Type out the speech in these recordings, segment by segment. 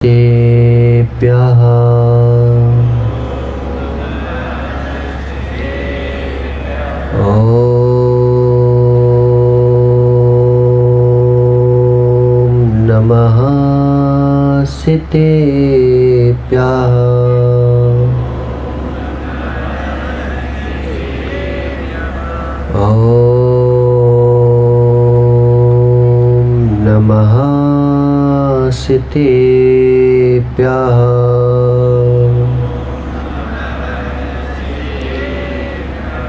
तेभ्यः ॐ नमः सितेभ्यः ॐ नमः सितेभ्यः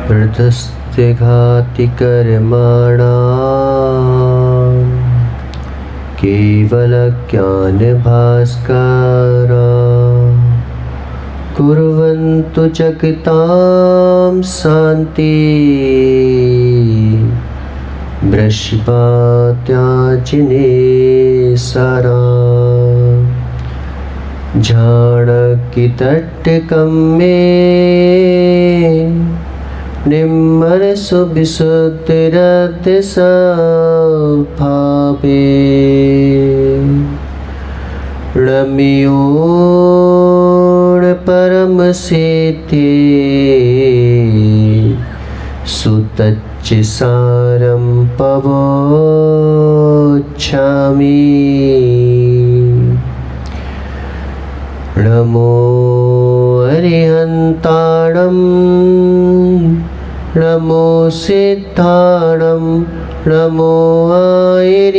हृदस्थिघातिकर्मणां केवलज्ञानभास्करा कुर्वन्तु जगतां शान्ति वृषभात्याजिने सारा जानकीतटकं मे निम्मनसु विशुद्धिरतिसभावे रम्योर्परमसिद्धे सुतच्चिसारं पवोच्छामि नमो अरिहन्ताणं नमो सिद्धाणं नमो आयर्याणं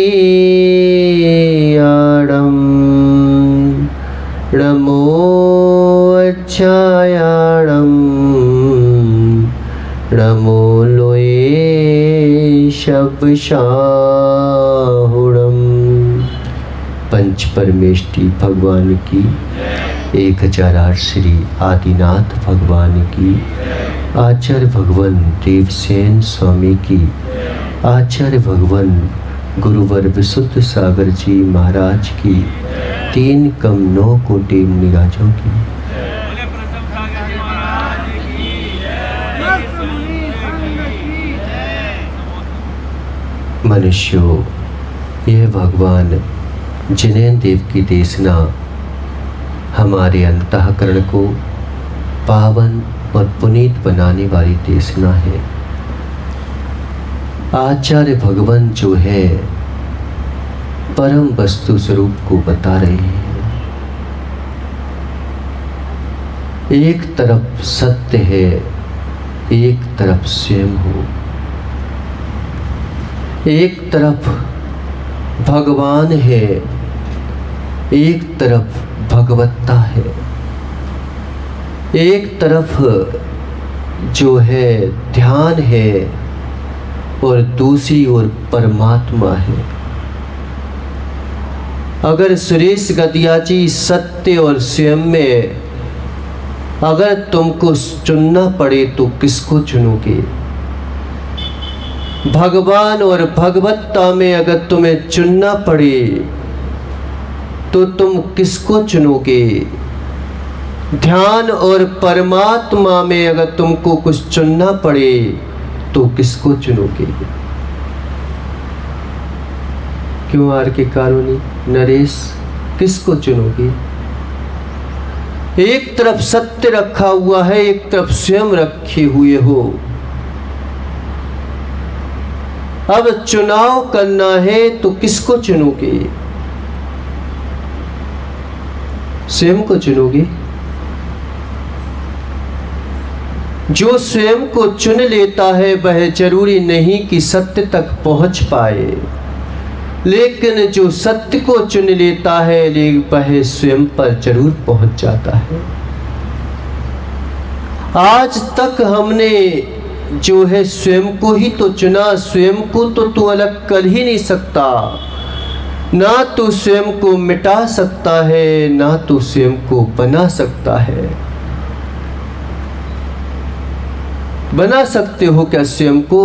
नमो अच्छायाणं नमो लोये शब्दशाहुणम्। पंच परमेष्टि भगवान की 1008 श्री आदिनाथ भगवान की, आचार्य भगवान देवसेन स्वामी की, आचार्य भगवान गुरुवर विशुद्ध सागर जी महाराज की, 3 कम 9 कोटि निगाजों की। मनुष्यों, यह भगवान जिनेन्द्र देव की देशना हमारे अंतःकरण को पावन और पुनीत बनाने वाली देशना है। आचार्य भगवान जो है परम वस्तु स्वरूप को बता रहे हैं। एक तरफ सत्य है, एक तरफ स्वयं हो, एक तरफ भगवान है, एक तरफ भगवत्ता है, एक तरफ जो है ध्यान है और दूसरी ओर परमात्मा है। अगर सुरेश गदिया जी सत्य और स्वयं में अगर तुमको चुनना पड़े तो किसको चुनोगे? भगवान और भगवत्ता में अगर तुम्हें चुनना पड़े तो तुम किसको चुनोगे? ध्यान और परमात्मा में अगर तुमको कुछ चुनना पड़े तो किसको चुनोगे? क्यों आर के कारोनी नरेश, किसको चुनोगे? एक तरफ सत्य रखा हुआ है, एक तरफ स्वयं रखे हुए हो। अब चुनाव करना है तो किसको चुनोगे? स्वयं को चुनोगे? जो स्वयं को चुन लेता है वह जरूरी नहीं कि सत्य तक पहुंच पाए, लेकिन जो सत्य को चुन लेता है वह स्वयं पर जरूर पहुंच जाता है। आज तक हमने जो है स्वयं को ही तो चुना, स्वयं को तो तू अलग कर ही नहीं सकता। ना तो स्वयं को मिटा सकता है, ना तो स्वयं को बना सकता है। बना सकते हो क्या स्वयं को?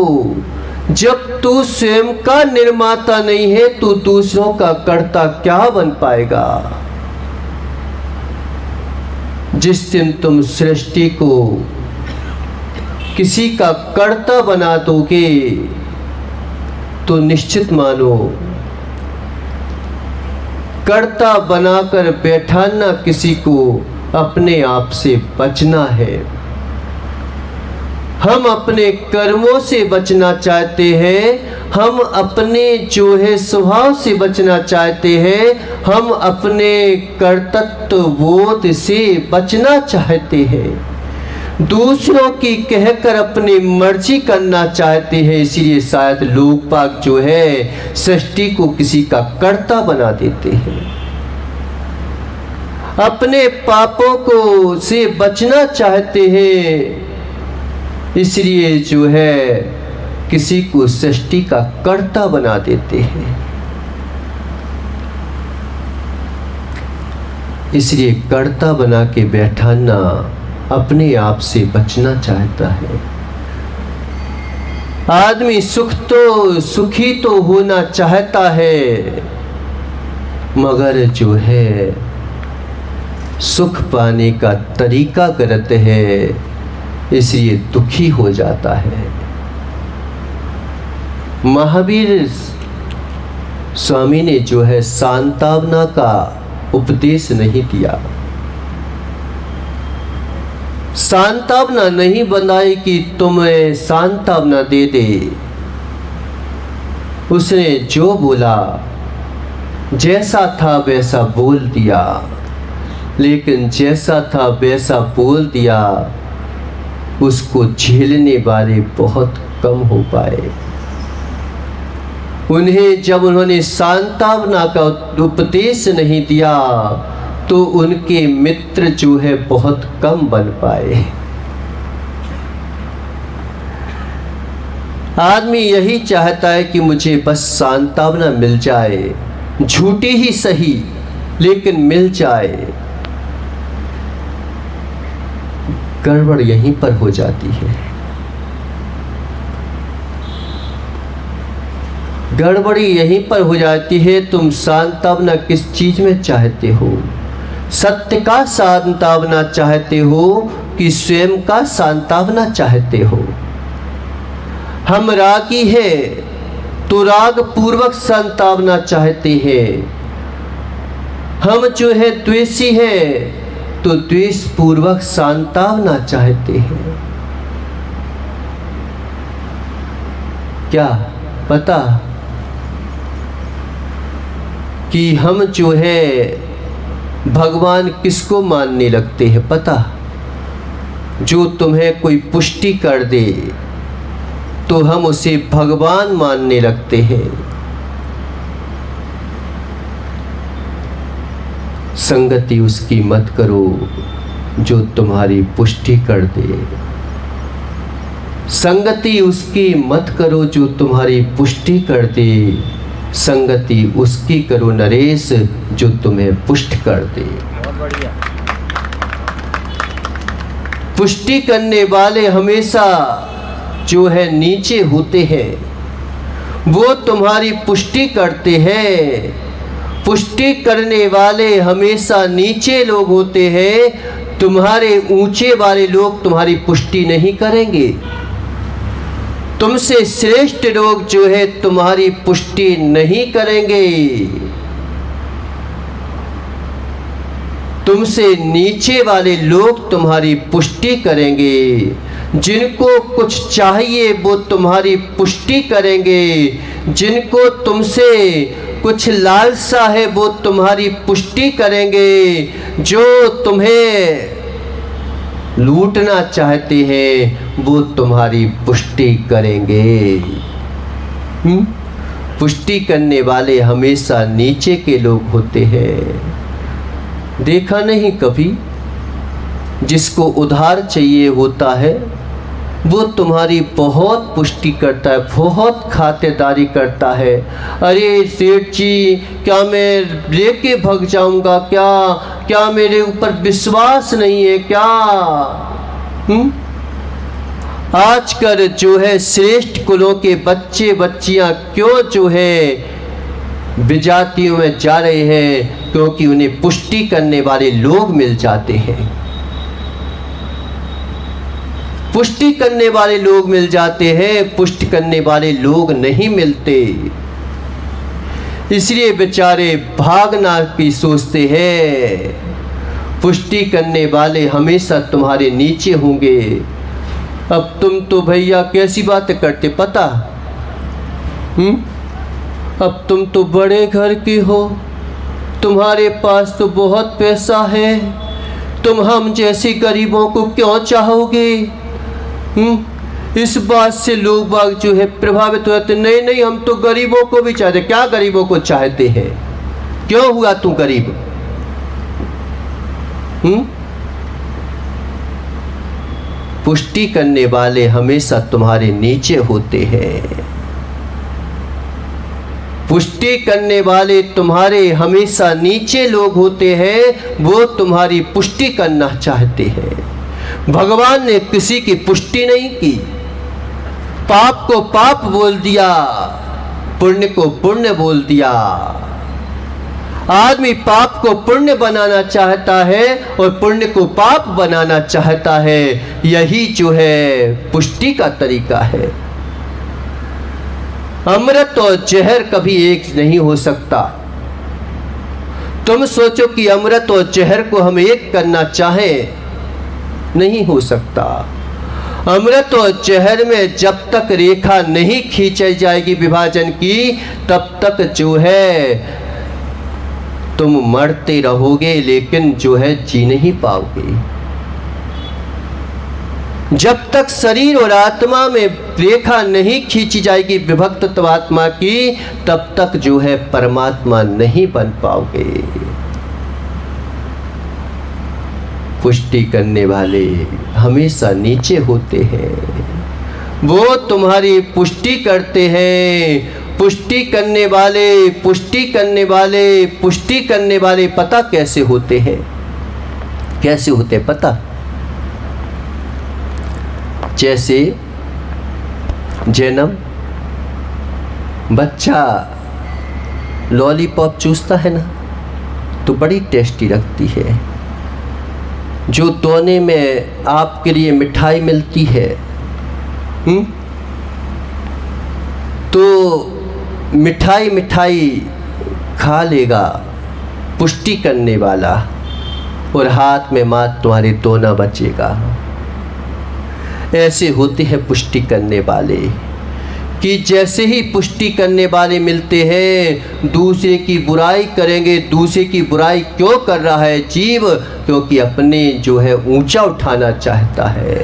जब तू स्वयं का निर्माता नहीं है तो दूसरों का कर्ता क्या बन पाएगा? जिस दिन तुम सृष्टि को किसी का कर्ता बना दोगे तो निश्चित मानो कर्ता बनाकर बैठाना किसी को अपने आप से बचना है। हम अपने कर्मों से बचना चाहते हैं, हम अपने जो है स्वभाव से बचना चाहते हैं, हम अपने कर्तृत्व बोध से बचना चाहते हैं, दूसरों की कहकर अपनी मर्जी करना चाहते हैं। इसीलिए शायद लोग बाग जो है सृष्टि को किसी का कर्ता बना देते हैं। अपने पापों को से बचना चाहते हैं, इसलिए जो है किसी को सृष्टि का कर्ता बना देते हैं। इसलिए कर्ता बना के बैठाना अपने आप से बचना चाहता है। आदमी सुखी तो होना चाहता है, मगर जो है सुख पाने का तरीका गलत है, इसलिए दुखी हो जाता है। महावीर स्वामी ने जो है सांत्वना का उपदेश नहीं दिया, सांत्वना नहीं बनाई कि तुम्हें सांत्वना दे दे। उसने जो बोला जैसा था वैसा बोल दिया, लेकिन जैसा था वैसा बोल दिया उसको झेलने वाले बहुत कम हो पाए। उन्होंने सांत्वना का उपदेश नहीं दिया तो उनके मित्र जो है बहुत कम बन पाए। आदमी यही चाहता है कि मुझे बस सांत्वना मिल जाए, झूठी ही सही लेकिन मिल जाए। गड़बड़ यहीं पर हो जाती है। गड़बड़ी यहीं पर हो जाती है। तुम सांत्वना किस चीज में चाहते हो? सत्य का सांत्वना चाहते हो कि स्वयं का सांत्वना चाहते हो? हम रागी है तो राग पूर्वक सांत्वना चाहते हैं, हम जो है द्वेषी है तो द्वेष पूर्वक सांत्वना चाहते हैं। क्या पता कि हम जो है भगवान किसको मानने लगते हैं? पता, जो तुम्हें कोई पुष्टि कर दे तो हम उसे भगवान मानने लगते हैं। संगति उसकी मत करो जो तुम्हारी पुष्टि कर दे, संगति उसकी मत करो जो तुम्हारी पुष्टि कर दे, संगति उसकी करो नरेश जो तुम्हें पुष्ट कर दे। बहुत बढ़िया। पुष्टि करने वाले हमेशा जो है नीचे होते हैं, वो तुम्हारी पुष्टि करते हैं। पुष्टि करने वाले हमेशा नीचे लोग होते हैं, तुम्हारे ऊंचे वाले लोग तुम्हारी पुष्टि नहीं करेंगे। तुमसे श्रेष्ठ लोग जो है तुम्हारी पुष्टि नहीं करेंगे। तुमसे नीचे वाले लोग तुम्हारी पुष्टि करेंगे। जिनको कुछ चाहिए वो तुम्हारी पुष्टि करेंगे, जिनको तुमसे कुछ लालसा है वो तुम्हारी पुष्टि करेंगे, जो तुम्हें लूटना चाहते हैं वो तुम्हारी पुष्टि करेंगे। पुष्टि करने वाले हमेशा नीचे के लोग होते हैं। देखा नहीं कभी, जिसको उधार चाहिए होता है वो तुम्हारी बहुत पुष्टि करता है, बहुत खातिरदारी करता है। अरे सेठ जी, क्या मैं लेके भाग जाऊंगा? क्या मेरे ऊपर विश्वास नहीं है क्या? आजकल जो है श्रेष्ठ कुलों के बच्चे बच्चियां क्यों जो है विजातियों में जा रहे हैं? क्योंकि उन्हें पुष्टि करने वाले लोग मिल जाते हैं। पुष्टि करने वाले लोग मिल जाते हैं, पुष्टि करने वाले लोग नहीं मिलते। इसलिए बेचारे भागना की सोचते हैं। पुष्टि करने वाले हमेशा तुम्हारे नीचे होंगे। अब तुम तो भैया कैसी बातें करते पता? अब तुम तो बड़े घर के हो, तुम्हारे पास तो बहुत पैसा है, तुम हम जैसे गरीबों को क्यों चाहोगे? इस बात से लोग बाग जो है प्रभावित होते, नहीं नहीं हम तो गरीबों को भी चाहते। क्या गरीबों को चाहते हैं? क्यों हुआ तू गरीब? पुष्टि करने वाले हमेशा तुम्हारे नीचे होते हैं। पुष्टि करने वाले तुम्हारे हमेशा नीचे लोग होते हैं, वो तुम्हारी पुष्टि करना चाहते हैं। भगवान ने किसी की पुष्टि नहीं की। पाप को पाप बोल दिया, पुण्य को पुण्य बोल दिया। आदमी पाप को पुण्य बनाना चाहता है और पुण्य को पाप बनाना चाहता है। यही जो है पुष्टि का तरीका है। अमृत और जहर कभी एक नहीं हो सकता। तुम सोचो कि अमृत और जहर को हम एक करना चाहें, नहीं हो सकता। अमृत और जहर में जब तक रेखा नहीं खींची जाएगी विभाजन की, तब तक जो है तुम मरते रहोगे, लेकिन जो है जी नहीं पाओगे। जब तक शरीर और आत्मा में रेखा नहीं खींची जाएगी विभक्त तत्वात्मा की, तब तक जो है परमात्मा नहीं बन पाओगे। पुष्टि करने वाले हमेशा नीचे होते हैं। वो तुम्हारी पुष्टि करते हैं। पुष्टि करने वाले, पुष्टि करने वाले, पुष्टि करने वाले पता कैसे होते हैं? कैसे होते पता? जैसे जन्म बच्चा लॉलीपॉप चूसता है ना, तो बड़ी टेस्टी लगती है। जो दोने में आपके लिए मिठाई मिलती है, तो मिठाई मिठाई खा लेगा पुष्टि करने वाला, और हाथ में मात तुम्हारे दोना बचेगा। ऐसे होते हैं पुष्टि करने वाले कि जैसे ही पुष्टि करने वाले मिलते हैं, दूसरे की बुराई करेंगे। दूसरे की बुराई क्यों कर रहा है जीव? क्योंकि अपने जो है ऊंचा उठाना चाहता है।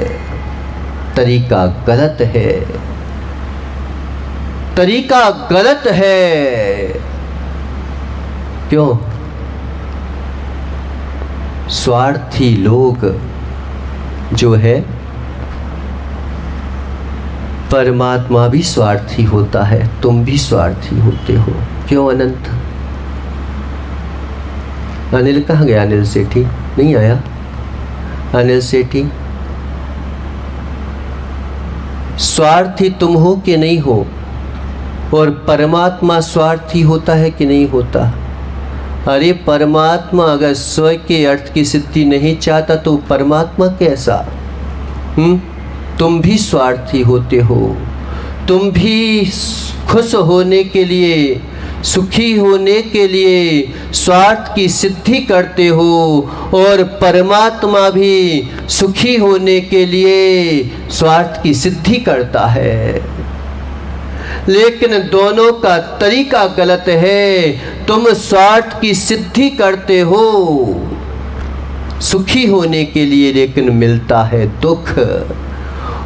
तरीका गलत है, तरीका गलत है। क्यों? स्वार्थी लोग जो है, परमात्मा भी स्वार्थी होता है, तुम भी स्वार्थी होते हो। क्यों अनंत? अनिल कहाँ गया? अनिल सेठी नहीं आया? अनिल सेठी, स्वार्थी तुम हो कि नहीं हो? और परमात्मा स्वार्थी होता है कि नहीं होता? अरे परमात्मा अगर स्वयं के अर्थ की सिद्धि नहीं चाहता तो परमात्मा कैसा? तुम भी स्वार्थी होते हो। तुम भी खुश होने के लिए, सुखी होने के लिए स्वार्थ की सिद्धि करते हो, और परमात्मा भी सुखी होने के लिए स्वार्थ की सिद्धि करता है। लेकिन दोनों का तरीका गलत है। तुम स्वार्थ की सिद्धि करते हो सुखी होने के लिए, लेकिन मिलता है दुख।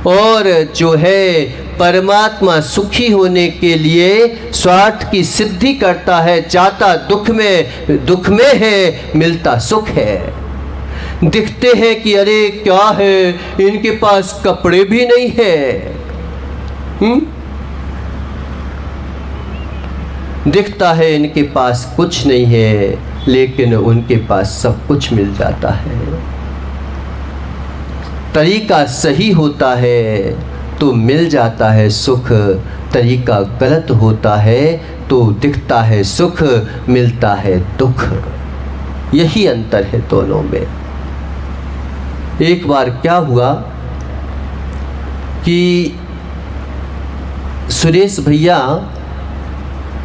और जो है परमात्मा सुखी होने के लिए स्वार्थ की सिद्धि करता है, जाता दुख में है, मिलता सुख है। दिखते हैं कि अरे क्या है, इनके पास कपड़े भी नहीं है, दिखता है इनके पास कुछ नहीं है, लेकिन उनके पास सब कुछ मिल जाता है। तरीका सही होता है तो मिल जाता है सुख, तरीका गलत होता है तो दिखता है सुख, मिलता है दुख। यही अंतर है दोनों में। एक बार क्या हुआ कि सुरेश भैया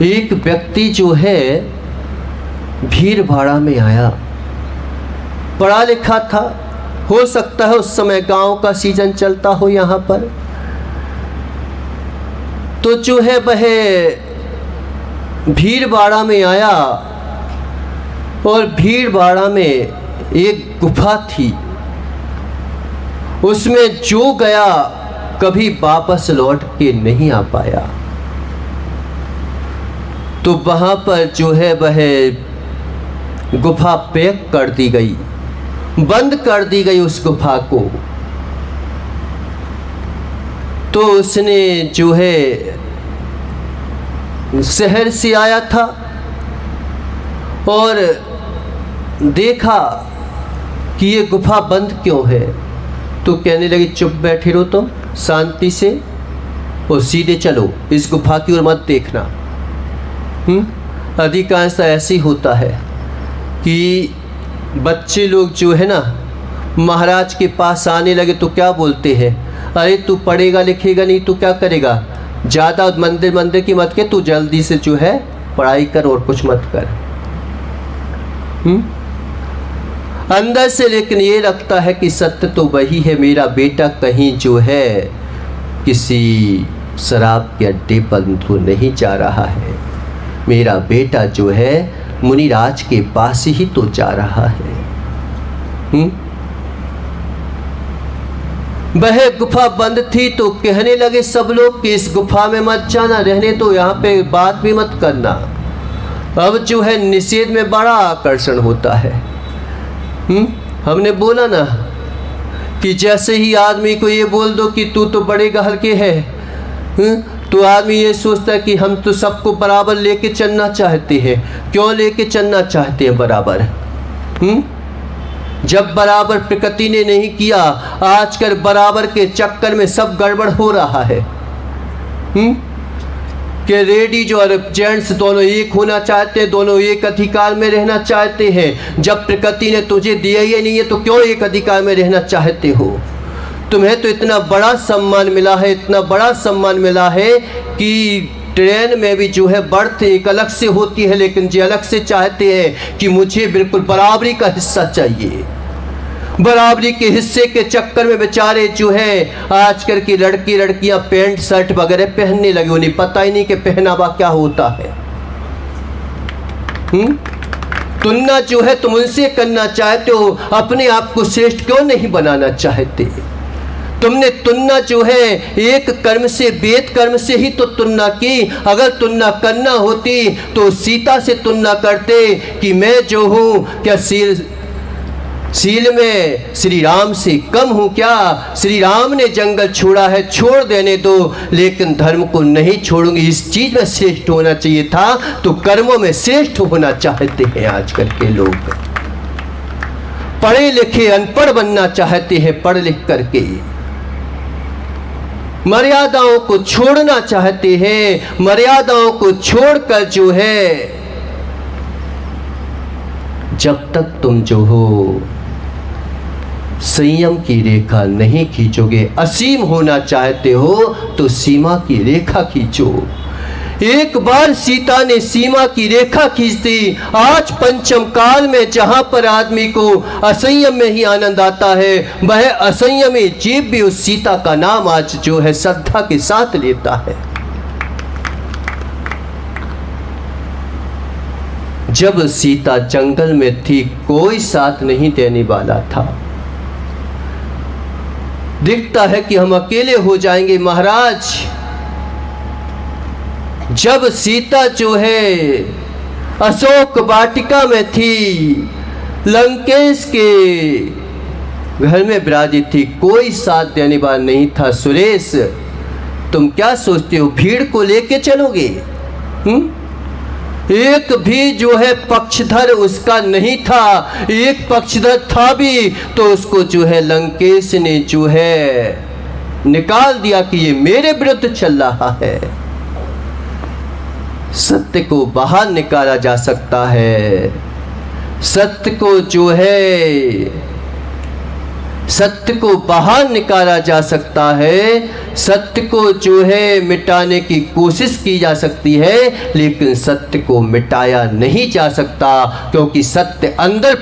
एक व्यक्ति जो है भीड़ भाड़ा में आया, पढ़ा लिखा था, हो सकता है उस समय गांव का सीजन चलता हो यहाँ पर। तो जो है वह भीड़ भाड़ा में आया और भीड़ भाड़ा में एक गुफा थी, उसमें जो गया कभी वापस लौट के नहीं आ पाया। तो वहाँ पर जो है वह गुफा पैक कर दी गई, बंद कर दी गई उस गुफा को। तो उसने जो है शहर से आया था और देखा कि ये गुफा बंद क्यों है। तो कहने लगी चुप बैठे रहो तुम शांति से और सीधे चलो, इस गुफा की ओर मत देखना। अधिकांश ऐसे ही होता है कि बच्चे लोग जो है ना महाराज के पास आने लगे तो क्या बोलते हैं, अरे तू पढ़ेगा लिखेगा नहीं तो क्या करेगा, ज़्यादा मंदिर की मत के, तू जल्दी से जो है पढ़ाई कर और कुछ मत कर। अंदर से लेकिन ये लगता है कि सत्य तो वही है, मेरा बेटा कहीं जो है किसी शराब के अड्डे पर तो नहीं जा रहा है, मेरा बेटा जो है मुनिराज के पास ही तो जा रहा है। वह गुफा बंद थी तो कहने लगे सब लोग कि इस गुफा में मत जाना, रहने तो यहाँ पे बात भी मत करना। अब जो है निषेध में बड़ा आकर्षण होता है। हमने बोला ना कि जैसे ही आदमी को ये बोल दो कि तू तो बड़े घर के है, तो आदमी ये सोचता है कि हम तो सबको बराबर लेके चलना चाहते हैं। क्यों लेके चलना चाहते हैं बराबर? जब बराबर प्रकृति ने नहीं किया, आजकल बराबर के चक्कर में सब गड़बड़ हो रहा है। कि लेडीज और जेंट्स दोनों एक होना चाहते हैं, दोनों एक अधिकार में रहना चाहते हैं। जब प्रकृति ने तुझे दिया ही नहीं है तो क्यों एक अधिकार में रहना चाहते हो? तुम्हें तो इतना बड़ा सम्मान मिला है, इतना बड़ा सम्मान मिला है कि ट्रेन में भी जो है बर्थ एक अलग से होती है, लेकिन जो अलग से चाहते हैं कि मुझे बिल्कुल बराबरी का हिस्सा चाहिए। बराबरी के हिस्से के चक्कर में बेचारे जो है आजकल की लड़कियां पैंट शर्ट वगैरह पहनने लगे, उन्हें पता ही नहीं कि पहनावा क्या होता है। तुलना जो है तुम उनसे करना चाहते हो, अपने आप को श्रेष्ठ क्यों नहीं बनाना चाहते? तुमने तुलना जो है एक कर्म से वेद कर्म से ही तो तुलना की। अगर तुलना करना होती तो सीता से तुलना करते कि मैं जो हूँ क्या सील में श्री राम से कम हूँ क्या? श्री राम ने जंगल छोड़ा है, छोड़ देने दो, लेकिन धर्म को नहीं छोड़ूंगी। इस चीज़ में श्रेष्ठ होना चाहिए था, तो कर्मों में श्रेष्ठ होना चाहते हैं आजकल के लोग। पढ़े लिखे अनपढ़ बनना चाहते हैं, पढ़ लिख करके मर्यादाओं को छोड़ना चाहते हैं। मर्यादाओं को छोड़कर जो है जब तक तुम जो हो संयम की रेखा नहीं खींचोगे, असीम होना चाहते हो तो सीमा की रेखा खींचो। एक बार सीता ने सीमा की रेखा खींच दी। आज पंचम काल में जहां पर आदमी को असंयम में ही आनंद आता है, वह असंयमी जीव भी उस सीता का नाम आज जो है श्रद्धा के साथ लेता है। जब सीता जंगल में थी, कोई साथ नहीं देने वाला था। दिखता है कि हम अकेले हो जाएंगे महाराज। जब सीता जो है अशोक वाटिका में थी, लंकेश के घर में विराजित थी, कोई साथ देने वाला नहीं था। सुरेश, तुम क्या सोचते हो, भीड़ को लेके चलोगे? एक भी जो है पक्षधर उसका नहीं था। एक पक्षधर था भी तो उसको जो है लंकेश ने जो है निकाल दिया कि ये मेरे विरुद्ध चल रहा है। सत्य को बाहर निकाला जा सकता है। सत्य को जो है सत्य को बाहर निकाला जा सकता है, सत्य को जो है मिटाने की कोशिश की जा सकती है, लेकिन सत्य को मिटाया नहीं जा सकता, क्योंकि सत्य अंदर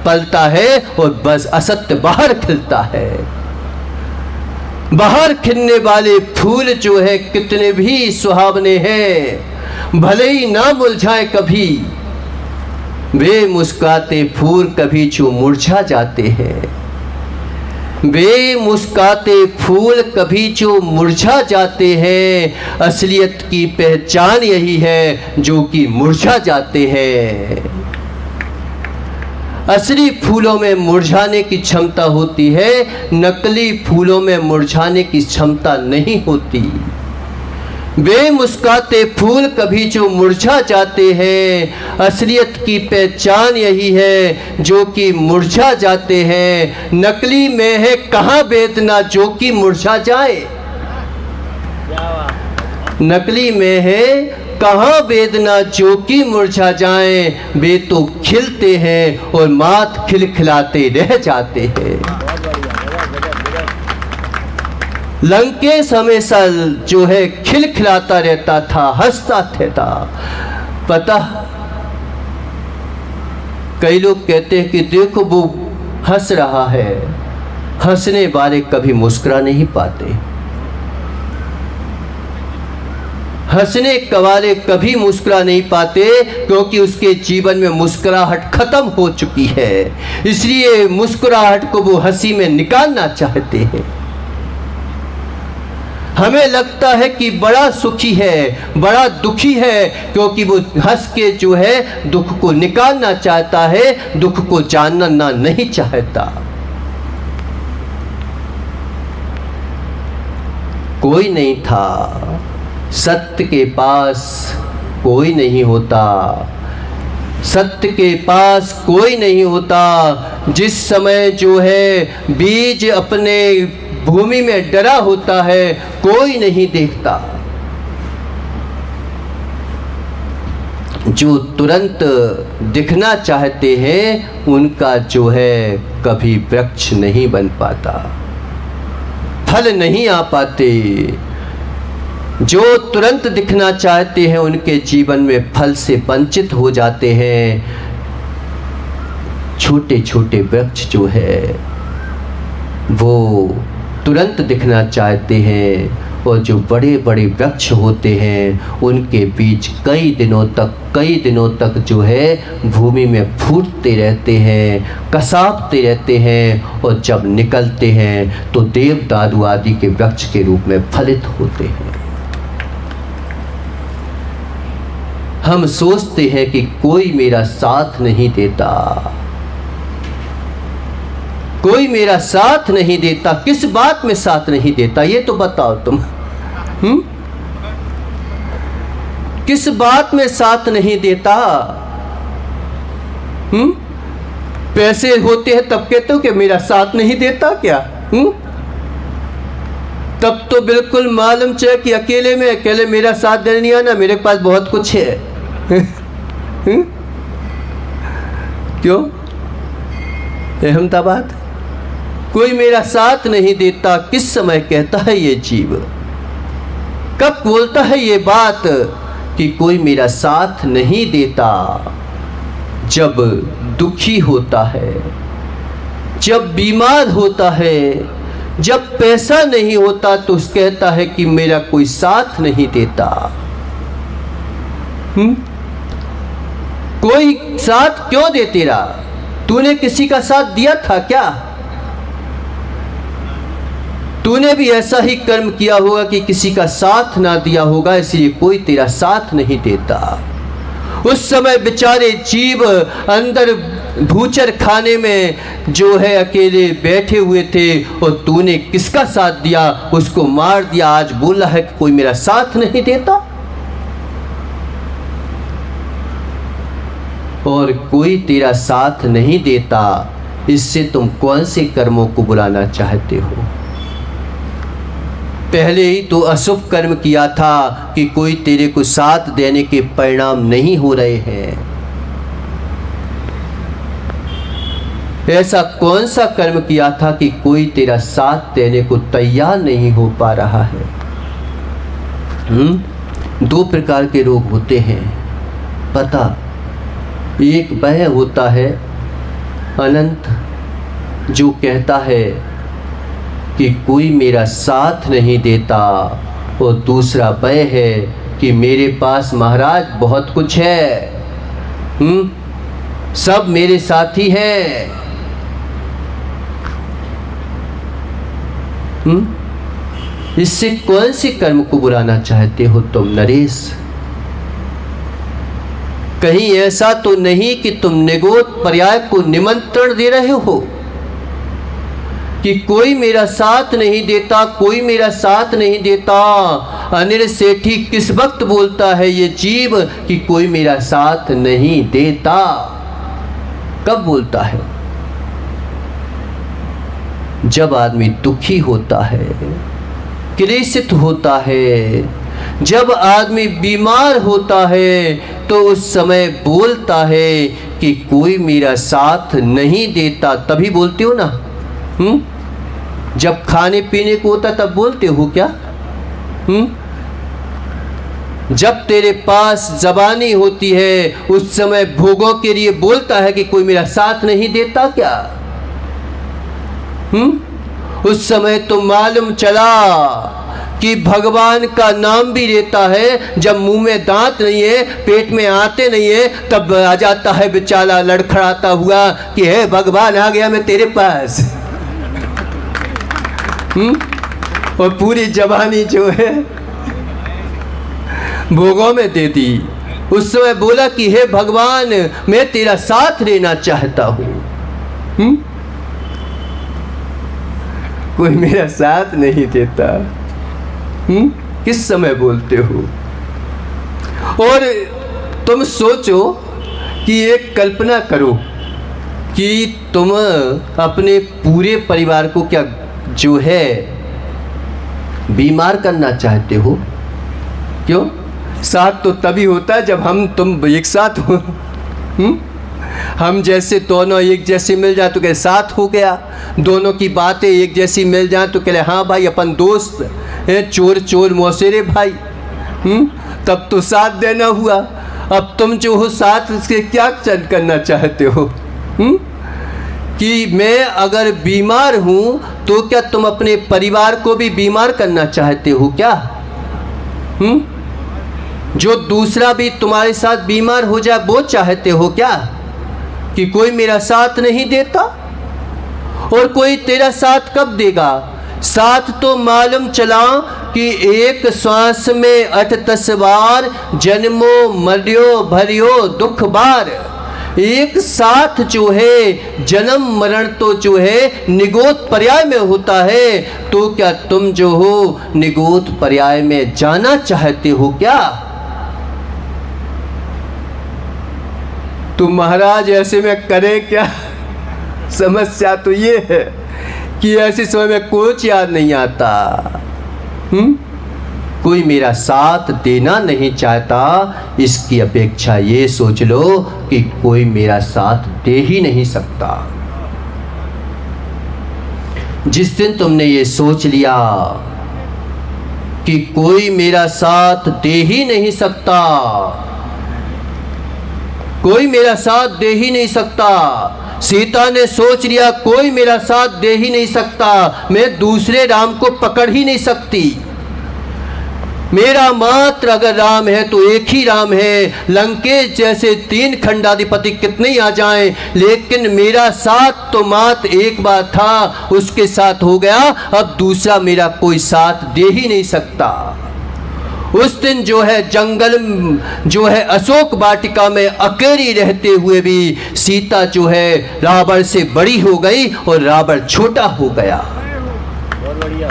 पलता है और बस असत्य बाहर खिलता है। बाहर खिलने वाले फूल जो है कितने भी सुहावने हैं, भले ही ना मुरझाए कभी, वे मुस्कुराते फूल कभी जो मुरझा जाते हैं, वे मुस्कुराते फूल कभी जो मुरझा जाते हैं। असलियत की पहचान यही है जो कि मुरझा जाते हैं। असली फूलों में मुरझाने की क्षमता होती है, नकली फूलों में मुरझाने की क्षमता नहीं होती। वे मुस्कुराते फूल कभी जो मुरझा जाते हैं। असलियत की पहचान यही है जो कि मुरझा जाते हैं। नकली में है कहाँ वेदना जो कि मुरझा जाए, नकली में है कहाँ वेदना जो कि मुरझा जाए। वे तो खिलते हैं और मात खिलखिलाते रह जाते हैं। लंकेश हमेशा जो है खिलखिलाता रहता था, हंसता था। पता, कई लोग कहते हैं कि देखो वो हंस रहा है, हंसने वाले कभी मुस्कुरा नहीं पाते। हंसने वाले कभी मुस्कुरा नहीं पाते, क्योंकि उसके जीवन में मुस्कुराहट खत्म हो चुकी है। इसलिए मुस्कुराहट को वो हंसी में निकालना चाहते हैं। हमें लगता है कि बड़ा सुखी है, बड़ा दुखी है, क्योंकि वो हंस के जो है दुख को निकालना चाहता है, दुख को जानना नहीं चाहता। कोई नहीं था, सत्य के पास कोई नहीं होता, सत्य के पास कोई नहीं होता। जिस समय जो है बीज अपने भूमि में डरा होता है, कोई नहीं देखता। जो तुरंत दिखना चाहते हैं उनका जो है कभी वृक्ष नहीं बन पाता, फल नहीं आ पाते। जो तुरंत दिखना चाहते हैं उनके जीवन में फल से वंचित हो जाते हैं। छोटे छोटे वृक्ष जो है वो तुरंत दिखना चाहते हैं, और जो बड़े बड़े वृक्ष होते हैं उनके बीज कई दिनों तक जो है भूमि में फूटते रहते हैं, कसाबते रहते हैं, और जब निकलते हैं तो देवदारू आदि के वृक्ष के रूप में फलित होते हैं। हम सोचते हैं कि कोई मेरा साथ नहीं देता, कोई मेरा साथ नहीं देता। किस बात में साथ नहीं देता ये तो बताओ तुम। किस बात में साथ नहीं देता? पैसे होते हैं तब कहते हो कि मेरा साथ नहीं देता क्या? तब तो बिल्कुल मालूम चाहिए कि अकेले मेरा साथ देने नहीं आना, मेरे पास बहुत कुछ है। क्यों? अहमदाबाद कोई मेरा साथ नहीं देता, किस समय कहता है ये जीव? कब बोलता है ये बात कि कोई मेरा साथ नहीं देता? जब दुखी होता है, जब बीमार होता है, जब पैसा नहीं होता तो कहता है कि मेरा कोई साथ नहीं देता। कोई साथ क्यों दे तेरा? तूने किसी का साथ दिया था क्या? तूने भी ऐसा ही कर्म किया होगा कि किसी का साथ ना दिया होगा, इसलिए कोई तेरा साथ नहीं देता। उस समय बेचारे जीव अंदर भूचर खाने में जो है अकेले बैठे हुए थे, और तूने किसका साथ दिया? उसको मार दिया। आज बोला है कि कोई मेरा साथ नहीं देता। और कोई तेरा साथ नहीं देता, इससे तुम कौन से कर्मों को बुलाना चाहते हो? पहले ही तो अशुभ कर्म किया था कि कोई तेरे को साथ देने के परिणाम नहीं हो रहे हैं। ऐसा कौन सा कर्म किया था कि कोई तेरा साथ देने को तैयार नहीं हो पा रहा है? दो प्रकार के रोग होते हैं पता। एक वह होता है अनंत, जो कहता है कि कोई मेरा साथ नहीं देता, और दूसरा वह है कि मेरे पास महाराज बहुत कुछ है, सब मेरे साथी हैं। इससे कौन से कर्म को बुलाना चाहते हो तुम नरेश? कहीं ऐसा तो नहीं कि तुम निगोत पर्याय को निमंत्रण दे रहे हो कि कोई मेरा साथ नहीं देता, कोई मेरा साथ नहीं देता? अनिल सेठी किस वक्त बोलता है ये जीव कि कोई मेरा साथ नहीं देता? कब बोलता है? जब आदमी दुखी होता है, क्लेशित होता है, जब आदमी बीमार होता है, तो उस समय बोलता है कि कोई मेरा साथ नहीं देता। तभी बोलते हो ना? जब खाने पीने को होता तब बोलते हो क्या? जब तेरे पास ज़बानी होती है उस समय भोगों के लिए बोलता है कि कोई मेरा साथ नहीं देता क्या? उस समय तो मालूम चला कि भगवान का नाम भी लेता है। जब मुंह में दांत नहीं है, पेट में आते नहीं है, तब आ जाता है बेचारा लड़खड़ाता हुआ कि हे भगवान आ गया मैं तेरे पास। और पूरी जवानी जो है भोगों में दे दी। उस समय बोला कि हे भगवान मैं तेरा साथ लेना चाहता हूँ, कोई मेरा साथ नहीं देता। किस समय बोलते हो? और तुम सोचो कि एक कल्पना करो कि तुम अपने पूरे परिवार को क्या जो है बीमार करना चाहते हो? क्यों? साथ तो तभी होता है जब हम तुम एक साथ हो। हम जैसे दोनों एक जैसे मिल जाए तो क्या साथ हो गया? दोनों की बातें एक जैसी मिल जाए तो कह हाँ भाई अपन दोस्त हैं, चोर चोर मौसेरे भाई, तब तो साथ देना हुआ। अब तुम जो हो साथ इसके क्या करना चाहते हो? कि मैं अगर बीमार हूँ तो क्या तुम अपने परिवार को भी बीमार करना चाहते हो क्या? जो दूसरा भी तुम्हारे साथ बीमार हो जाए वो चाहते हो क्या? कि कोई मेरा साथ नहीं देता? और कोई तेरा साथ कब देगा? साथ तो मालूम चला कि एक श्वास में 8-10 बार जन्मो मर्यो भरियो दुख बार। एक साथ जो है जन्म मरण तो जो है निगोत पर्याय में होता है। तो क्या तुम जो हो निगोत पर्याय में जाना चाहते हो क्या? तो महाराज ऐसे में करें क्या? समस्या तो ये है कि ऐसे समय में कुछ याद नहीं आता। कोई मेरा साथ देना नहीं चाहता, इसकी अपेक्षा ये सोच लो कि कोई मेरा साथ दे ही नहीं सकता। जिस दिन तुमने ये सोच लिया कि कोई मेरा साथ दे ही नहीं सकता, कोई मेरा साथ दे ही नहीं सकता, सीता ने सोच लिया कोई मेरा साथ दे ही नहीं सकता, मैं दूसरे राम को पकड़ ही नहीं सकती, मेरा मात्र अगर राम है तो एक ही राम है। लंकेश जैसे 3 खंडाधिपति कितने ही आ जाएं, लेकिन मेरा साथ तो मात्र एक बार था, उसके साथ हो गया, अब दूसरा मेरा कोई साथ दे ही नहीं सकता। उस दिन जो है जंगल जो है अशोक वाटिका में अकेली रहते हुए भी सीता जो है रावण से बड़ी हो गई और रावण छोटा हो गया। बहुत बढ़िया।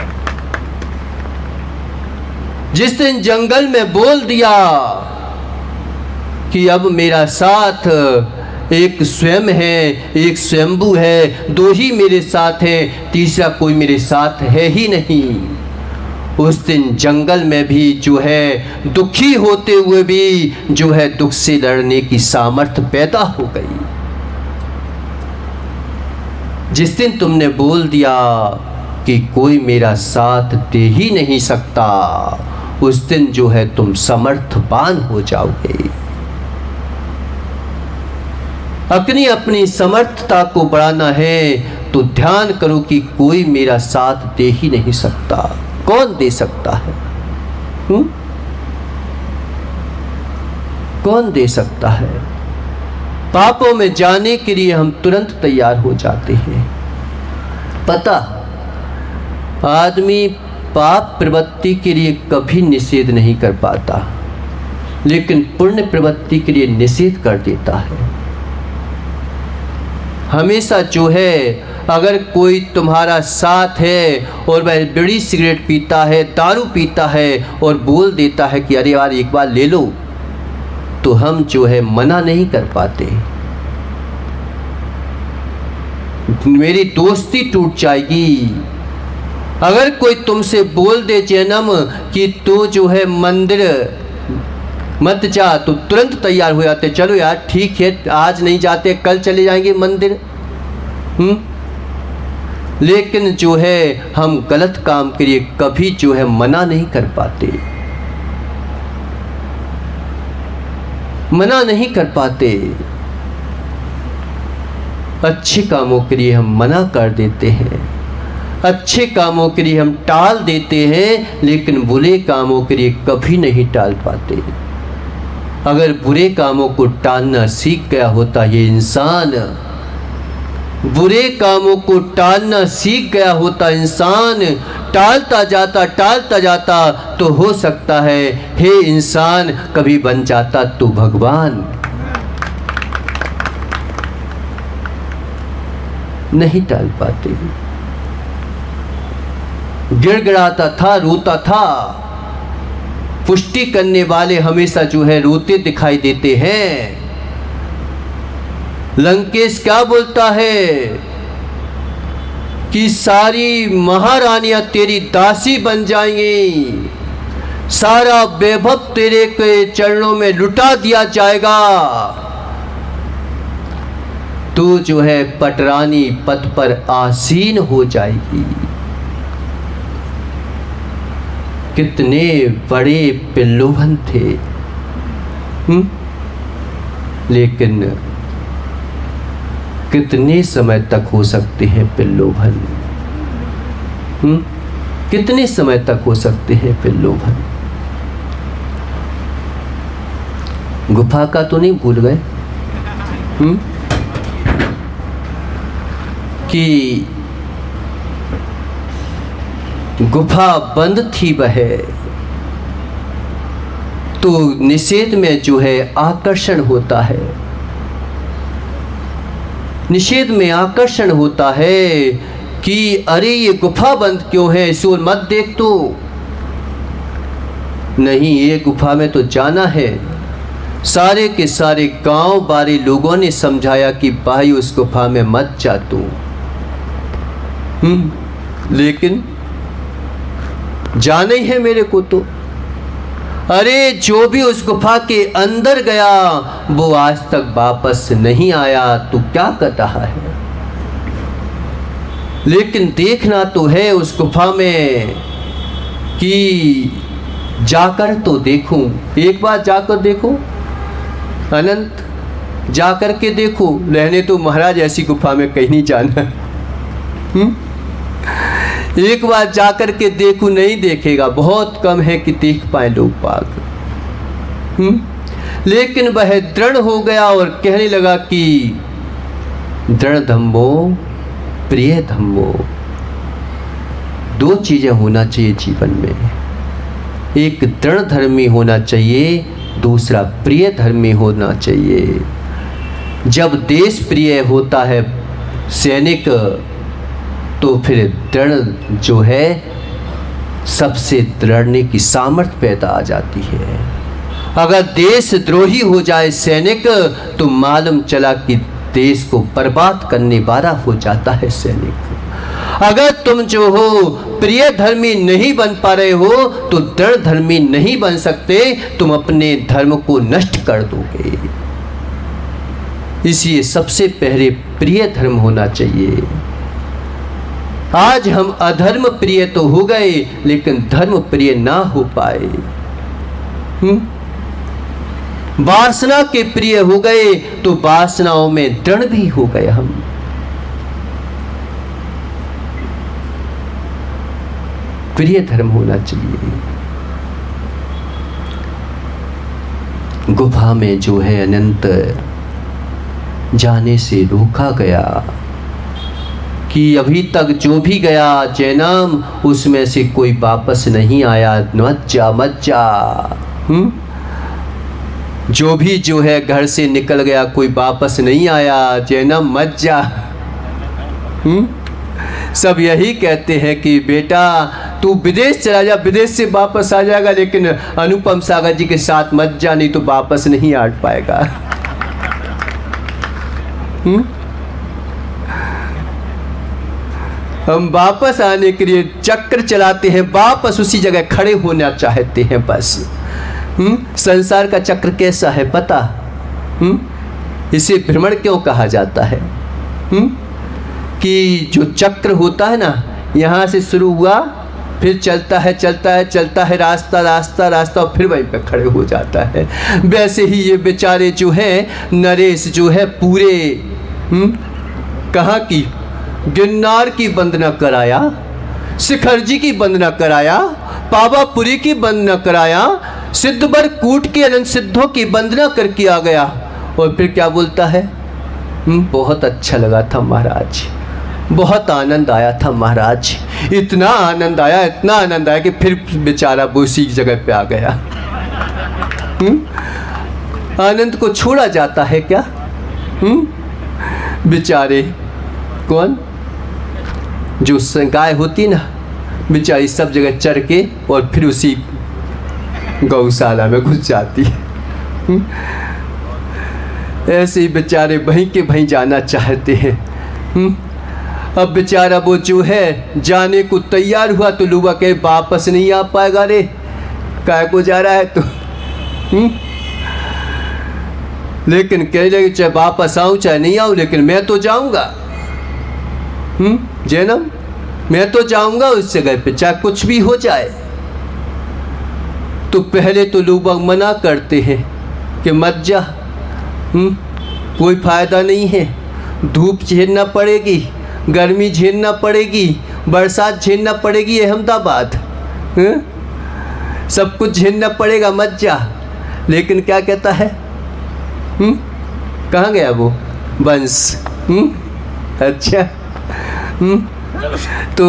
जिस दिन जंगल में बोल दिया कि अब मेरा साथ एक स्वयं है, एक स्वयंभू है, 2 ही मेरे साथ हैं, तीसरा कोई मेरे साथ है ही नहीं। उस दिन जंगल में भी जो है दुखी होते हुए भी जो है दुख से लड़ने की सामर्थ्य पैदा हो गई। जिस दिन तुमने बोल दिया कि कोई मेरा साथ दे ही नहीं सकता, उस दिन जो है तुम समर्थवान हो जाओगे। अपनी अपनी समर्थता को बढ़ाना है तो ध्यान करो कि कोई मेरा साथ दे ही नहीं सकता। कौन दे सकता है? कौन दे सकता है? पापों में जाने के लिए हम तुरंत तैयार हो जाते हैं। पता, आदमी पाप प्रवृत्ति के लिए कभी निषेध नहीं कर पाता, लेकिन पुण्य प्रवृत्ति के लिए निषेध कर देता है। हमेशा जो है, अगर कोई तुम्हारा साथ है और वह बीड़ी सिगरेट पीता है, दारू पीता है और बोल देता है कि अरे यार एक बार ले लो, तो हम जो है मना नहीं कर पाते। मेरी दोस्ती टूट जाएगी। अगर कोई तुमसे बोल दे जन्म कि तू जो है मंदिर मत जा, तो तुरंत तैयार हो जाते, चलो यार ठीक है आज नहीं जाते, कल चले जाएंगे मंदिर। लेकिन जो है हम गलत काम के लिए कभी जो है मना नहीं कर पाते, मना नहीं कर पाते। अच्छे कामों के लिए हम मना कर देते हैं, अच्छे कामों के लिए हम टाल देते हैं, लेकिन बुरे कामों के लिए कभी नहीं टाल पाते। अगर बुरे कामों को टालना सीख गया होता ये इंसान, बुरे कामों को टालना सीख गया होता इंसान, टालता जाता तो हो सकता है हे इंसान कभी बन जाता तू भगवान। नहीं टाल पाते। गिड़गिड़ाता था, रोता था। पुष्टि करने वाले हमेशा जो है रोते दिखाई देते हैं। लंकेश क्या बोलता है कि सारी महारानियां तेरी दासी बन जाएंगी, सारा वैभव तेरे के चरणों में लुटा दिया जाएगा, तू जो है पटरानी पद पर आसीन हो जाएगी। कितने बड़े प्रलोभन थे, लेकिन कितने समय तक हो सकते हैं प्रलोभन? कितने समय तक हो सकते हैं प्रलोभन? गुफा का तो नहीं भूल गए कि गुफा बंद थी वह, तो निषेध में जो है आकर्षण होता है, निषेध में आकर्षण होता है कि अरे ये गुफा बंद क्यों है, इसे मत देख। तो नहीं, ये गुफा में तो जाना है। सारे के सारे गांव बारे लोगों ने समझाया कि भाई उस गुफा में मत जा तू, लेकिन जाना ही है मेरे को तो। अरे जो भी उस गुफा के अंदर गया वो आज तक वापस नहीं आया, तो क्या कर रहा है? लेकिन देखना तो है उस गुफा में कि जाकर तो देखूं, एक बार जाकर देखो अनंत, जाकर के देखो। रहने तो महाराज ऐसी गुफा में कहीं नहीं जाना। एक बार जाकर के देखो, नहीं देखेगा, बहुत कम है कि देख पाए लोग बाग। लेकिन वह दृढ़ हो गया और कहने लगा कि दृढ़ धम्मो प्रिय धम्मो। दो चीजें होना चाहिए जीवन में, एक दृढ़ धर्मी होना चाहिए, दूसरा प्रिय धर्मी होना चाहिए। जब देश प्रिय होता है सैनिक, तो फिर दृढ़ जो है सबसे दृढ़ने की सामर्थ्य पैदा आ जाती है। अगर देशद्रोही हो जाए सैनिक, तो मालूम चला कि देश को बर्बाद करने वाला हो जाता है सैनिक। अगर तुम जो हो प्रिय धर्मी नहीं बन पा रहे हो, तो दृढ़ धर्मी नहीं बन सकते, तुम अपने धर्म को नष्ट कर दोगे। इसलिए सबसे पहले प्रिय धर्म होना चाहिए। आज हम अधर्म प्रिय तो हो गए लेकिन धर्म प्रिय ना हो पाए। वासना के प्रिय हो गए तो वासनाओं में दृढ़ भी हो गए हम। प्रिय धर्म होना चाहिए। गुफा में जो है अनंत जाने से रोका गया कि अभी तक जो भी गया जैनाम उसमें से कोई वापस नहीं आया। मत जा जो भी जो है घर से निकल गया कोई वापस नहीं आया। जैनाम मत जा। सब यही कहते हैं कि बेटा तू विदेश चला जा, विदेश से वापस आ जाएगा, लेकिन अनुपम सागर जी के साथ मत जा, नहीं तो वापस नहीं आ पाएगा। हम वापस आने के लिए चक्र चलाते हैं, वापस उसी जगह खड़े होना चाहते हैं बस। संसार का चक्र कैसा है पता? इसे भ्रमण क्यों कहा जाता है? कि जो चक्र होता है ना, यहाँ से शुरू हुआ फिर चलता है रास्ता और फिर वहीं पे खड़े हो जाता है। वैसे ही ये बेचारे जो है नरेश जो है पूरे कहाँ की गिरनार की वंदना कराया, शिखर जी की वंदना कराया, पावापुरी की वंदना कराया, सिद्धवर कूट के अनंत सिद्धों की वंदना करके आ गया और फिर क्या बोलता है? बहुत अच्छा लगा था महाराज, बहुत आनंद आया था महाराज, इतना आनंद आया कि फिर बेचारा वो उसी जगह पे आ गया। आनंद को छोड़ा जाता है क्या? बेचारे कौन जो गाय होती ना, बेचारी सब जगह चर के और फिर उसी गौशाला में घुस जाती है। ऐसे ही बेचारे वहीं के वहीं जाना चाहते हैं। अब बेचारा वो जो है जाने को तैयार हुआ तो लोग कहे वापस नहीं आ पाएगा रे, काय को जा रहा है तो। लेकिन कह रहे चाहे वापस आऊं चाहे नहीं आऊं, लेकिन मैं तो जाऊंगा। जैनम मैं तो जाऊंगा उस जगह पे, चाहे कुछ भी हो जाए। तो पहले तो लोग मना करते हैं कि मत जा, कोई फायदा नहीं है, धूप झेलना पड़ेगी, गर्मी झेलना पड़ेगी, बरसात झेलना पड़ेगी, अहमदाबाद सब कुछ झेलना पड़ेगा, मत जा। लेकिन क्या कहता है? कहाँ गया वो बंस? अच्छा तो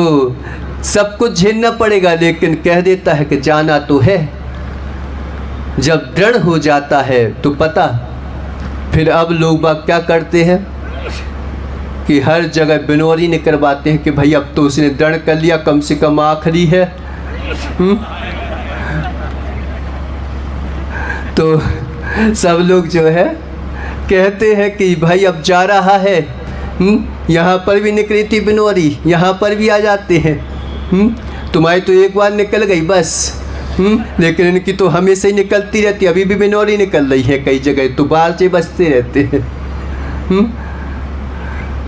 सब कुछ झेलना पड़ेगा, लेकिन कह देता है कि जाना तो है। जब दृढ़ हो जाता है तो पता फिर अब लोग बाग क्या करते हैं कि हर जगह बिनौरी निकलवाते हैं कि भाई अब तो उसने दृढ़ कर लिया, कम से कम आखिरी है। तो सब लोग जो है कहते हैं कि भाई अब जा रहा है, यहाँ पर भी निकली थी बिनौरी, यहाँ पर भी आ जाते हैं। तुम्हारी तो एक बार निकल गई बस, लेकिन इनकी तो हमेशा ही निकलती रहती, अभी भी बिनौरी निकल रही है कई जगह, तो बाहर से बचते रहते हैं।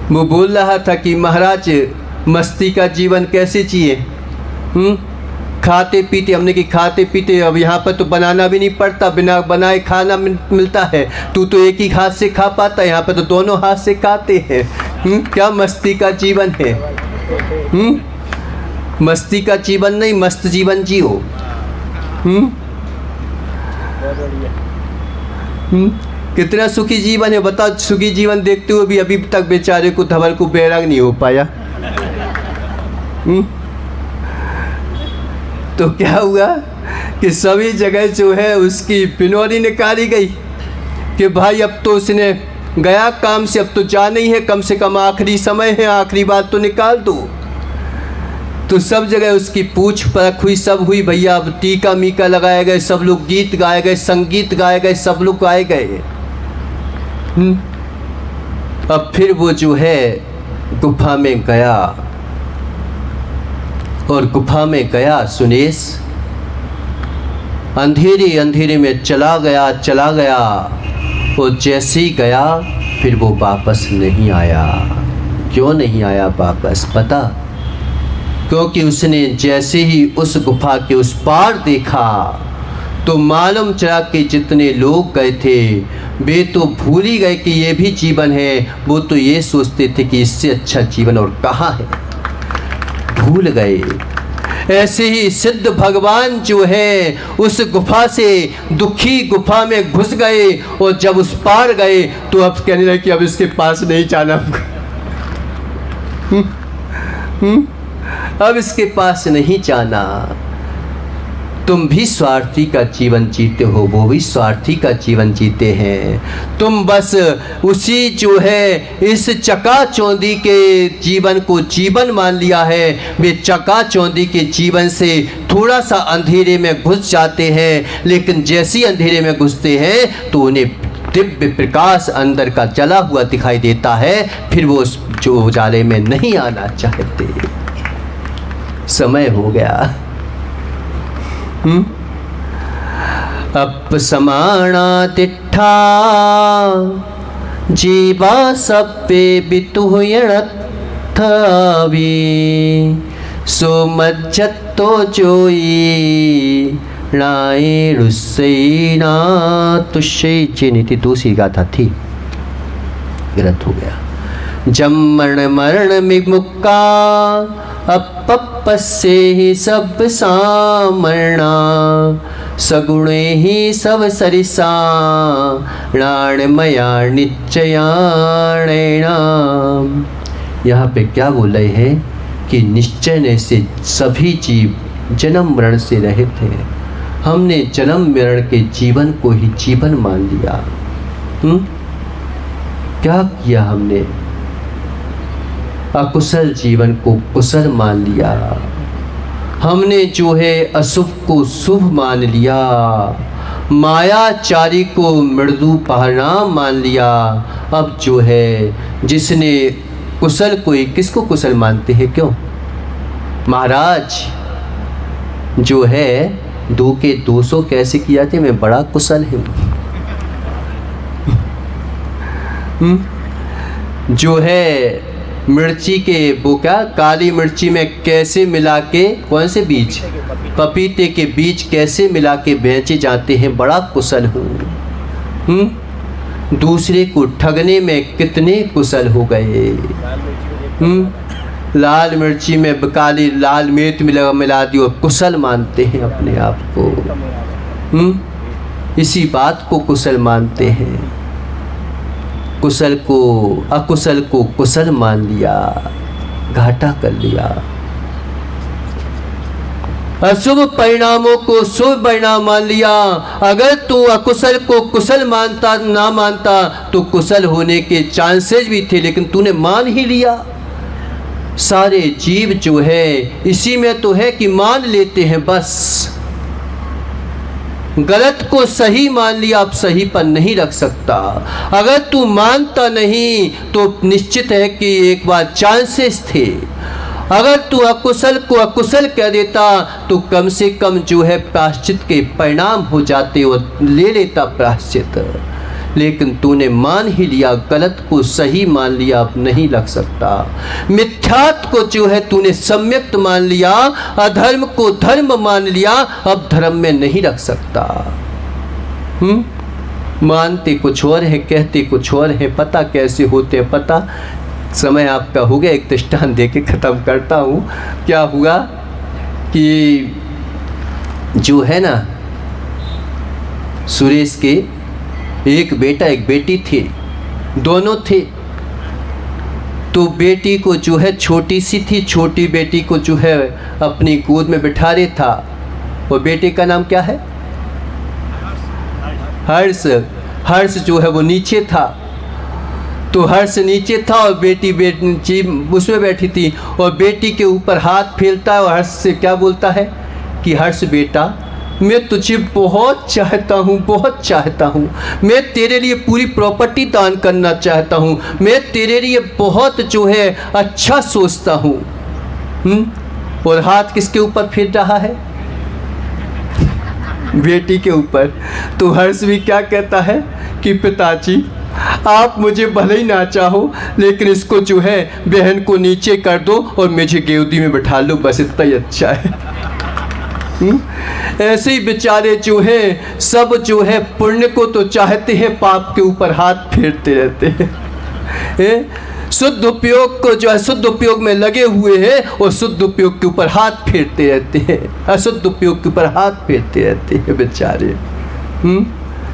वो बोल रहा था कि महाराज मस्ती का जीवन कैसे जिए, खाते पीते, हमने कि खाते पीते, अब यहाँ पर तो बनाना भी नहीं पड़ता, बिना बनाए खाना मिलता है। तू तो एक ही हाथ से खा पाता, यहाँ पर तो दोनों हाथ से खाते हैं। क्या मस्ती का जीवन है? मस्ती का जीवन नहीं, मस्त जीवन जियो। कितना सुखी जीवन है बताओ। सुखी जीवन देखते हुए भी अभी तक बेचारे को धवल को बैराग नहीं हो पाया। तो क्या हुआ कि सभी जगह जो है उसकी बिनौरी निकाली गई कि भाई अब तो उसने गया काम से, अब तो जाना ही है, कम से कम आखिरी समय है, आखिरी बात तो निकाल दो। तो सब जगह उसकी पूछ परख हुई, सब हुई भैया। अब टीका मीका लगाए गए, सब लोग गीत गाए गए, संगीत गाए गए, सब लोग गाए गए। अब फिर वो जो है गुफा में गया, और गुफा में गया सुनेश, अंधेरे अंधेरे में चला गया, और जैसे ही गया फिर वो वापस नहीं आया। क्यों नहीं आया वापस पता? क्योंकि उसने जैसे ही उस गुफा के उस पार देखा तो मालूम चला कि जितने लोग गए थे वे तो भूल ही गए कि ये भी जीवन है। वो तो ये सोचते थे कि इससे अच्छा जीवन और कहाँ है, भूल गए। ऐसे ही सिद्ध भगवान जो है उस गुफा से दुखी गुफा में घुस गए और जब उस पार गए तो अब कहने लगे कि अब इसके पास नहीं जाना। अब इसके पास नहीं जाना। तुम भी स्वार्थी का जीवन जीते हो, वो भी स्वार्थी का जीवन जीते हैं। तुम बस उसी जो है इस चकाचौंधी के जीवन को जीवन मान लिया है। वे चकाचौंधी के जीवन से थोड़ा सा अंधेरे में घुस जाते हैं, लेकिन जैसे ही अंधेरे में घुसते हैं तो उन्हें दिव्य प्रकाश अंदर का जला हुआ दिखाई देता है। फिर वो जो उजाले में नहीं आना चाहते। समय हो गया। अपसमाना तिट्ठा जीवा सप्पे बितुयणथावी सोमज्जतो जोई नाए रुसैना तुष्य चिनिति दूसरी गाथा थी, गलत हो गया। जम्मण मरण मिमुक्का अपपस्से ही सब सामरणा सगुणे ही सब सरिसा प्राणमया निश्चयाणेन। यहाँ पे क्या बोल रहे हैं कि निश्चय से सभी जीव जन्म मरण से रहित हैं। हमने जन्म मरण के जीवन को ही जीवन मान लिया। क्या किया हमने? अकुशल जीवन को कुशल मान लिया। हमने जो है अशुभ को शुभ मान लिया, मायाचारी को मृदु परिणाम मान लिया। अब जो है जिसने कुशल को ही किसको कुशल मानते हैं? क्यों? महाराज जो है 2 के 200 कैसे किया थे, मैं बड़ा कुशल हूँ। जो है मिर्ची के वो क्या काली मिर्ची में कैसे मिला के, कौन से बीज, पपीते के बीज कैसे मिला के बेचे जाते हैं, बड़ा कुशल हूँ। दूसरे को ठगने में कितने कुशल हो गए। लाल मिर्ची में काली लाल मिर्च मिला दी और कुशल मानते हैं अपने आप को। इसी बात को कुशल मानते हैं। कुशल को अकुशल को कुशल मान लिया, घाटा कर लिया। अशुभ परिणामों को शुभ परिणाम मान लिया। अगर तू अकुशल को कुशल मानता ना मानता तो कुशल होने के चांसेस भी थे, लेकिन तूने मान ही लिया। सारे जीव जो है इसी में तो है कि मान लेते हैं बस। गलत को सही मान लिया, अब सही पर नहीं रख सकता। अगर तू मानता नहीं तो निश्चित है कि एक बार चांसेस थे। अगर तू अकुशल को अकुशल कह देता तो कम से कम जो है प्रायश्चित के परिणाम हो जाते और ले लेता प्रायश्चित। लेकिन तूने मान ही लिया, गलत को सही मान लिया, अब नहीं लग सकता। मिथ्यात्व को जो है तूने सम्यक मान लिया, अधर्म को धर्म मान लिया, अब धर्म में नहीं रख सकता। मानते कुछ और है, कहते कुछ और है, पता कैसे होते हैं पता। समय आपका हो गया, एक दृष्टांत दे के ख़त्म करता हूँ। क्या हुआ कि जो है ना सुरेश के एक बेटा एक बेटी थी, दोनों थे। तो बेटी को जो है छोटी सी थी, छोटी बेटी को जो है अपनी गोद में बिठा रहे था। वो बेटे का नाम क्या है? हर्ष। हर्ष जो है वो नीचे था। तो हर्ष नीचे था और बेटी उसमें बैठी थी और बेटी के ऊपर हाथ फैलता है और हर्ष से क्या बोलता है कि हर्ष बेटा, मैं तुझे बहुत चाहता हूँ, बहुत चाहता हूँ। मैं तेरे लिए पूरी प्रॉपर्टी दान करना चाहता हूँ। मैं तेरे लिए बहुत जो है अच्छा सोचता हूँ। और हाथ किसके ऊपर फिर रहा है? बेटी के ऊपर। तो हर्ष भी क्या कहता है कि पिताजी आप मुझे भले ही ना चाहो, लेकिन इसको जो है बहन को नीचे कर दो और मुझे गोदी में बैठा लो, बस इतना ही अच्छा है। ऐसे ही बेचारे जो हैं सब जो है पुण्य को तो चाहते हैं, पाप के ऊपर हाथ फेरते रहते हैं। शुद्ध उपयोग को जो है शुद्ध उपयोग में लगे हुए हैं और शुद्ध उपयोग के ऊपर हाथ फेरते रहते हैं, अशुद्ध उपयोग के ऊपर हाथ फेरते रहते हैं बेचारे।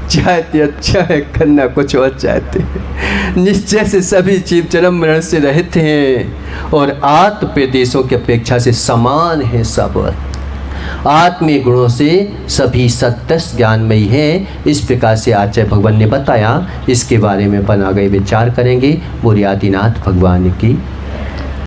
चाहते अच्छा है, करना कुछ और चाहते हैं। निश्चय से सभी जीव जन्म मरण से रहित हैं और आत्म प्रदेशों की अपेक्षा से समान है। सब आत्मीय गुणों से सभी सत्य ज्ञानमयी हैं। इस प्रकार से आचार्य भगवान ने बताया। इसके बारे में अपन आगे विचार करेंगे। बोलिए आदिनाथ भगवान की